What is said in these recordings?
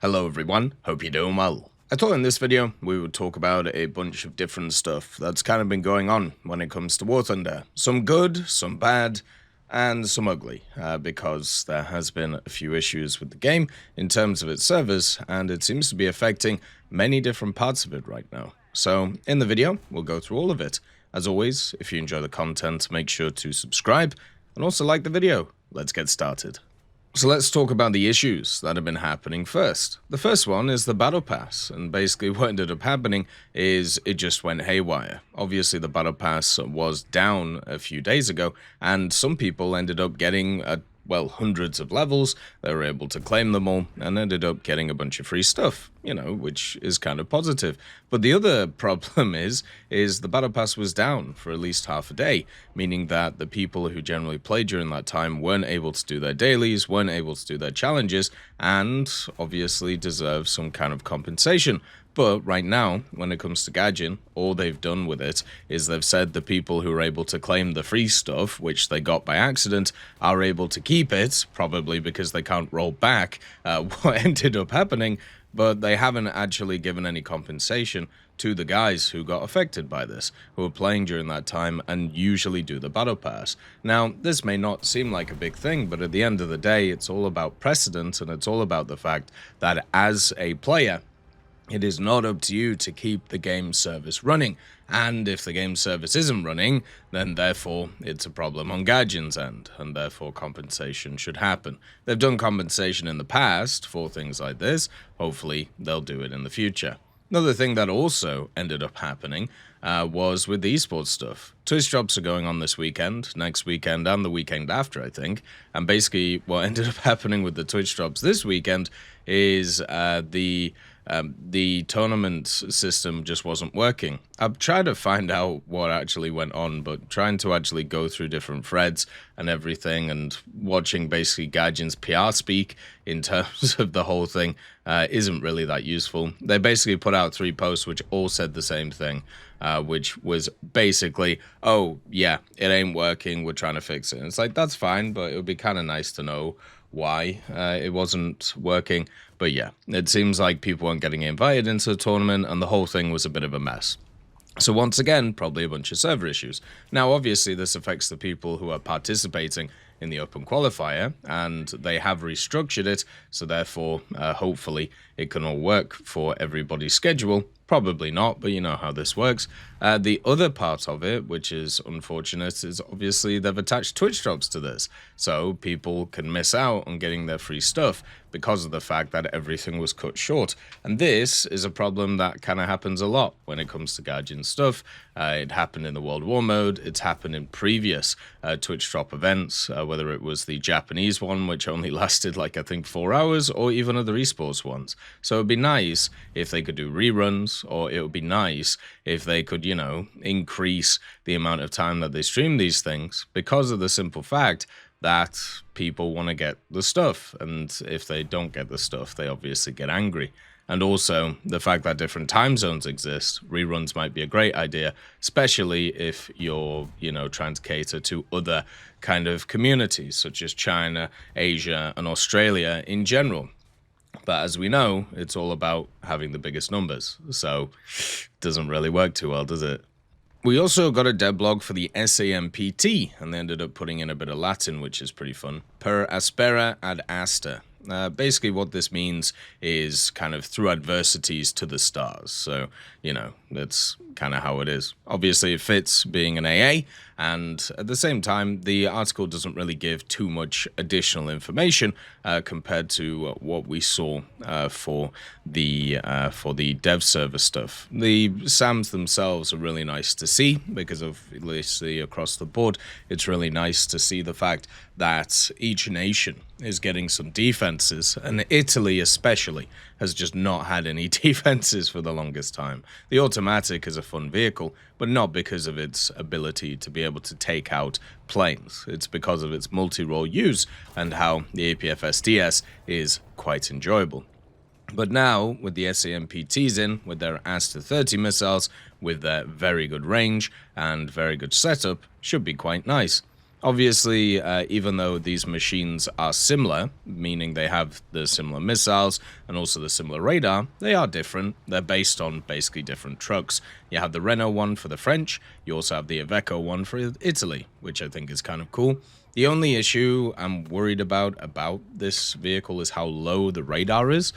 Hello everyone, hope you're doing well. I thought in this video we would talk about a bunch of different stuff that's kind of been going on when it comes to War Thunder. Some good, some bad, and some ugly, because there has been a few issues with the game in terms of its servers, and it seems to be affecting many different parts of it right now. So in the video, we'll go through all of it. As always, if you enjoy the content, make sure to subscribe, and also like the video. Let's get started. So let's talk about the issues that have been happening first. The first one is the Battle Pass, and basically what ended up happening is it just went haywire. Obviously the Battle Pass was down a few days ago, and some people ended up getting hundreds of levels. They were able to claim them all and ended up getting a bunch of free stuff, which is kind of positive. But the other problem is the Battle Pass was down for at least half a day, meaning that the people who generally played during that time weren't able to do their dailies, weren't able to do their challenges, and obviously deserve some kind of compensation. But right now, when it comes to Gaijin, all they've done with it is they've said the people who are able to claim the free stuff, which they got by accident, are able to keep it, probably because they can't roll back what ended up happening, but they haven't actually given any compensation to the guys who got affected by this, who are playing during that time and usually do the Battle Pass. Now, this may not seem like a big thing, but at the end of the day, it's all about precedent, and it's all about the fact that as a player, it is not up to you to keep the game service running, and if the game service isn't running, then therefore it's a problem on Gaijin's end, and therefore compensation should happen. They've done compensation in the past for things like this, hopefully they'll do it in the future. Another thing that also ended up happening was with the esports stuff. Twitch drops are going on this weekend, next weekend, and the weekend after, I think. And basically, what ended up happening with the Twitch drops this weekend is the tournament system just wasn't working. I've tried to find out what actually went on, but trying to actually go through different threads and everything and watching basically Gaijin's PR speak in terms of the whole thing isn't really that useful. They basically put out 3 posts which all said the same thing, which was basically, oh yeah, it ain't working, we're trying to fix it. And it's like, that's fine, but it would be kind of nice to know why it wasn't working. But yeah, it seems like people weren't getting invited into the tournament, and the whole thing was a bit of a mess. So once again, probably a bunch of server issues. Now, obviously, this affects the people who are participating in the open qualifier, and they have restructured it, so therefore, hopefully, it can all work for everybody's schedule. Probably not, but you know how this works. The other part of it, which is unfortunate, is obviously they've attached Twitch drops to this, so people can miss out on getting their free stuff because of the fact that everything was cut short. And this is a problem that kind of happens a lot when it comes to Gaijin stuff. It happened in the World War mode, it's happened in previous Twitch drop events, whether it was the Japanese one, which only lasted like I think 4 hours, or even other esports ones. So it'd be nice if they could do reruns, or it would be nice if they could, increase the amount of time that they stream these things, because of the simple fact that people want to get the stuff, and if they don't get the stuff, they obviously get angry. And also, the fact that different time zones exist, reruns might be a great idea, especially if you're, trying to cater to other kind of communities, such as China, Asia, and Australia in general. But as we know, it's all about having the biggest numbers, so it doesn't really work too well, does it? We also got a devblog for the SAMP, and they ended up putting in a bit of Latin, which is pretty fun. Per aspera ad asta. Basically what this means is kind of through adversities to the stars. So, that's kind of how it is. Obviously it fits being an AA, and at the same time, the article doesn't really give too much additional information compared to what we saw for the dev server stuff. The SAMs themselves are really nice to see, because obviously across the board, it's really nice to see the fact that each nation is getting some defenses, and Italy especially has just not had any defenses for the longest time. The automatic is a fun vehicle, but not because of its ability to be able to take out planes. It's because of its multi-role use and how the APFSDS is quite enjoyable. But now, with the SAMPTs in, with their Asta-30 missiles, with their very good range and very good setup, should be quite nice. Obviously, even though these machines are similar, meaning they have the similar missiles and also the similar radar, they are different. They're based on basically different trucks. You have the Renault one for the French, you also have the Iveco one for Italy, which I think is kind of cool. The only issue I'm worried about this vehicle is how low the radar is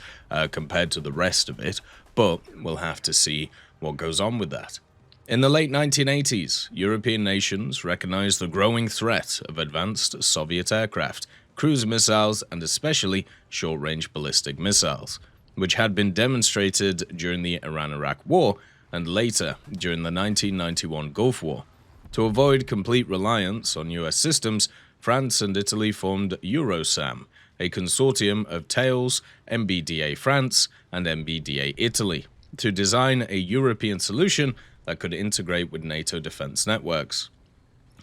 compared to the rest of it, but we'll have to see what goes on with that. In the late 1980s, European nations recognized the growing threat of advanced Soviet aircraft, cruise missiles, and especially short-range ballistic missiles, which had been demonstrated during the Iran-Iraq War and later during the 1991 Gulf War. To avoid complete reliance on US systems, France and Italy formed EuroSAM, a consortium of Thales, MBDA France, and MBDA Italy, to design a European solution that could integrate with NATO defense networks.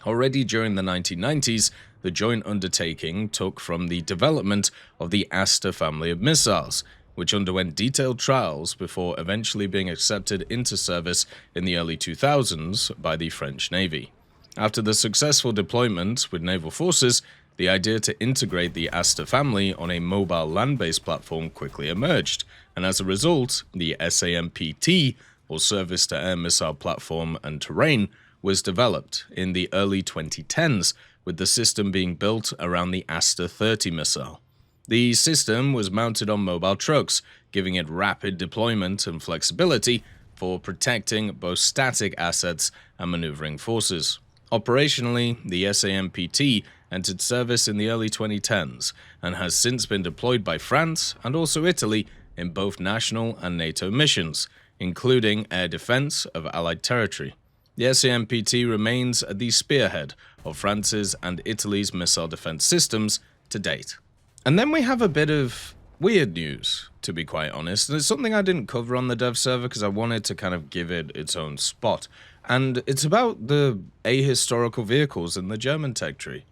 Already during the 1990s, the joint undertaking took from the development of the Aster family of missiles, which underwent detailed trials before eventually being accepted into service in the early 2000s by the French Navy. After the successful deployment with naval forces, the idea to integrate the Aster family on a mobile land-based platform quickly emerged, and as a result, the SAMPT, or Surface-to-Air Missile Platform and Terrain, was developed in the early 2010s, with the system being built around the Aster 30 missile. The system was mounted on mobile trucks, giving it rapid deployment and flexibility for protecting both static assets and maneuvering forces. Operationally, the SAMPT entered service in the early 2010s and has since been deployed by France and also Italy in both national and NATO missions, including air defense of Allied territory. The SAMPT remains at the spearhead of France's and Italy's missile defense systems to date. And then we have a bit of weird news, to be quite honest, and it's something I didn't cover on the dev server because I wanted to kind of give it its own spot, and it's about the ahistorical vehicles in the German tech tree.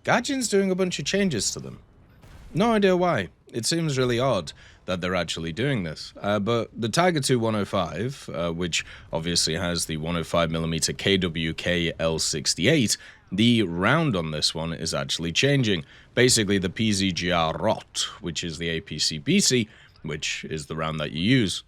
Gaijin's doing a bunch of changes to them. No idea why. It seems really odd that they're actually doing this. But the Tiger II 105, which obviously has the 105mm KWK L68, the round on this one is actually changing. Basically, the PZGR ROT, which is the APC-BC, which is the round that you use.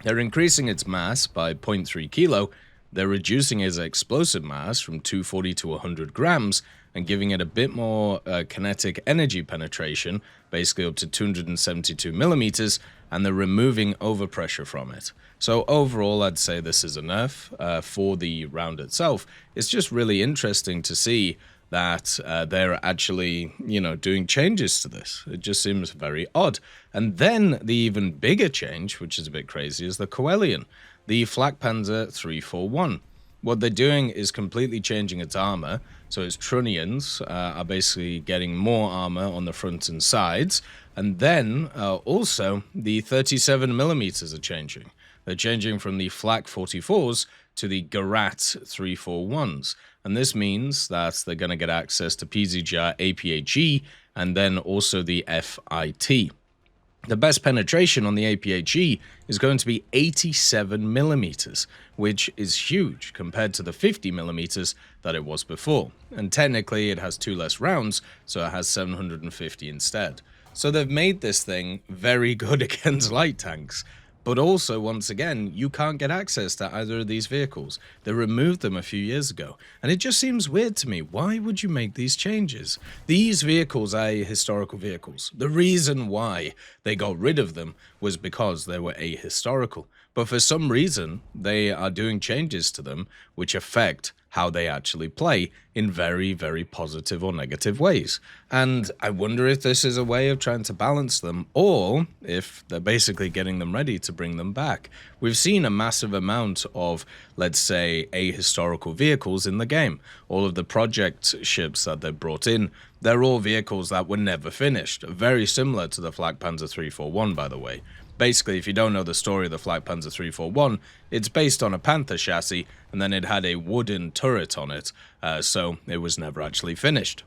They're increasing its mass by 0.3 kilo, they're reducing its explosive mass from 240 to 100 grams, and giving it a bit more kinetic energy penetration, basically up to 272 millimeters, and they're removing overpressure from it. So overall, I'd say this is a nerf for the round itself. It's just really interesting to see that they're actually, doing changes to this. It just seems very odd. And then the even bigger change, which is a bit crazy, is the Coelian, the Flak Panzer 341. What they're doing is completely changing its armor, so its trunnions are basically getting more armor on the front and sides, and then also the 37mm are changing. They're changing from the Flak 44s to the Garat 341s, and this means that they're going to get access to PZGR APHE and then also the FIT. The best penetration on the APHE is going to be 87mm, which is huge compared to the 50mm that it was before. And technically it has 2 less rounds, so it has 750 instead. So they've made this thing very good against light tanks. But also, once again, you can't get access to either of these vehicles. They removed them a few years ago, and it just seems weird to me. Why would you make these changes? These vehicles are ahistorical vehicles. The reason why they got rid of them was because they were ahistorical. But for some reason, they are doing changes to them which affect how they actually play in very, very positive or negative ways. And I wonder if this is a way of trying to balance them, or if they're basically getting them ready to bring them back. We've seen a massive amount of, let's say, ahistorical vehicles in the game. All of the project ships that they've brought in, they're all vehicles that were never finished. Very similar to the Flak Panzer 341, by the way. Basically, if you don't know the story of the Flak Panzer 341, it's based on a Panther chassis, and then it had a wooden turret on it, so it was never actually finished.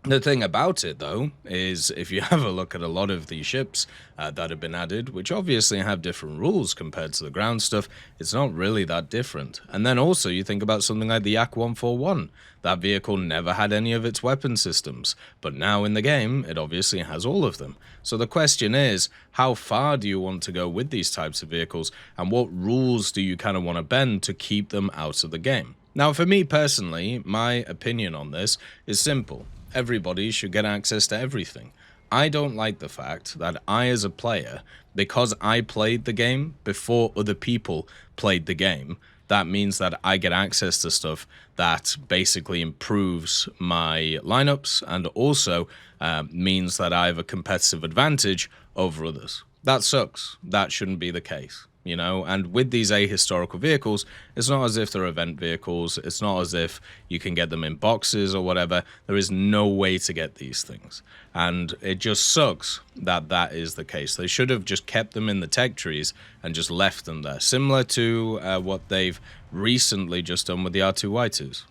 The thing about it, though, is if you have a look at a lot of these ships that have been added, which obviously have different rules compared to the ground stuff, it's not really that different. And then also you think about something like the Yak 141. That vehicle never had any of its weapon systems, but now in the game, it obviously has all of them. So the question is, how far do you want to go with these types of vehicles, and what rules do you kind of want to bend to keep them out of the game? Now, for me personally, my opinion on this is simple. Everybody should get access to everything. I don't like the fact that I, as a player, because I played the game before other people played the game, that means that I get access to stuff that basically improves my lineups and also means that I have a competitive advantage over others. That sucks. That shouldn't be the case. You know, and with these ahistorical vehicles, it's not as if they're event vehicles, it's not as if you can get them in boxes or whatever. There is no way to get these things, and it just sucks that that is the case. They should have just kept them in the tech trees and just left them there, similar to what they've recently just done with the R2Y2s.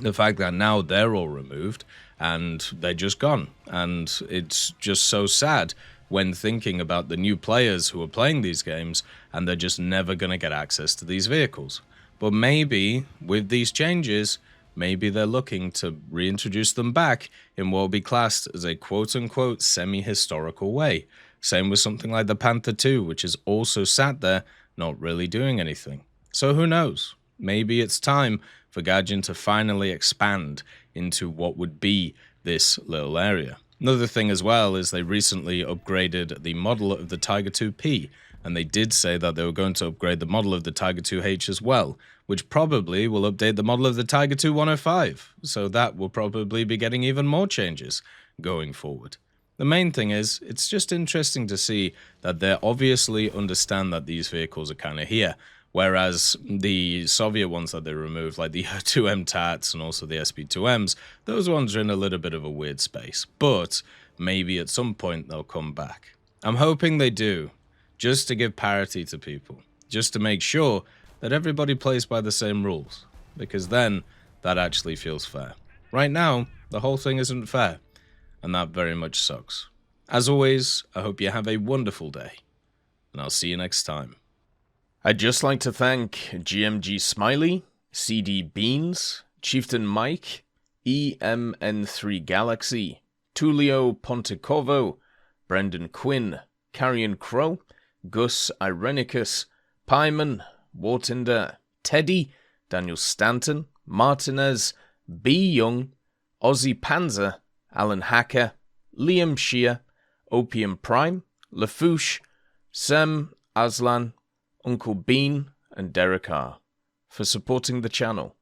The fact that now they're all removed and they're just gone, and it's just so sad when thinking about the new players who are playing these games and they're just never going to get access to these vehicles. But maybe with these changes, maybe they're looking to reintroduce them back in what will be classed as a quote-unquote semi-historical way. Same with something like the Panther 2, which is also sat there not really doing anything. So who knows? Maybe it's time for Gaijin to finally expand into what would be this little area. Another thing as well is they recently upgraded the model of the Tiger 2P, and they did say that they were going to upgrade the model of the Tiger 2H as well, which probably will update the model of the Tiger 2 105, so that will probably be getting even more changes going forward. The main thing is, it's just interesting to see that they obviously understand that these vehicles are kind of here, whereas the Soviet ones that they removed, like the 2M TATs and also the SP2Ms, those ones are in a little bit of a weird space. But maybe at some point they'll come back. I'm hoping they do, just to give parity to people, just to make sure that everybody plays by the same rules, because then that actually feels fair. Right now, the whole thing isn't fair, and that very much sucks. As always, I hope you have a wonderful day, and I'll see you next time. I'd just like to thank GMG Smiley, CD Beans, Chieftain Mike, EMN3 Galaxy, Tulio Pontecorvo, Brendan Quinn, Carrion Crow, Gus Irenicus, Pyman, Wartinder, Teddy, Daniel Stanton, Martinez, B. Young, Ozzy Panzer, Alan Hacker, Liam Shear, Opium Prime, Lafouche, Sem Aslan, Uncle Bean, and Derek R. for supporting the channel.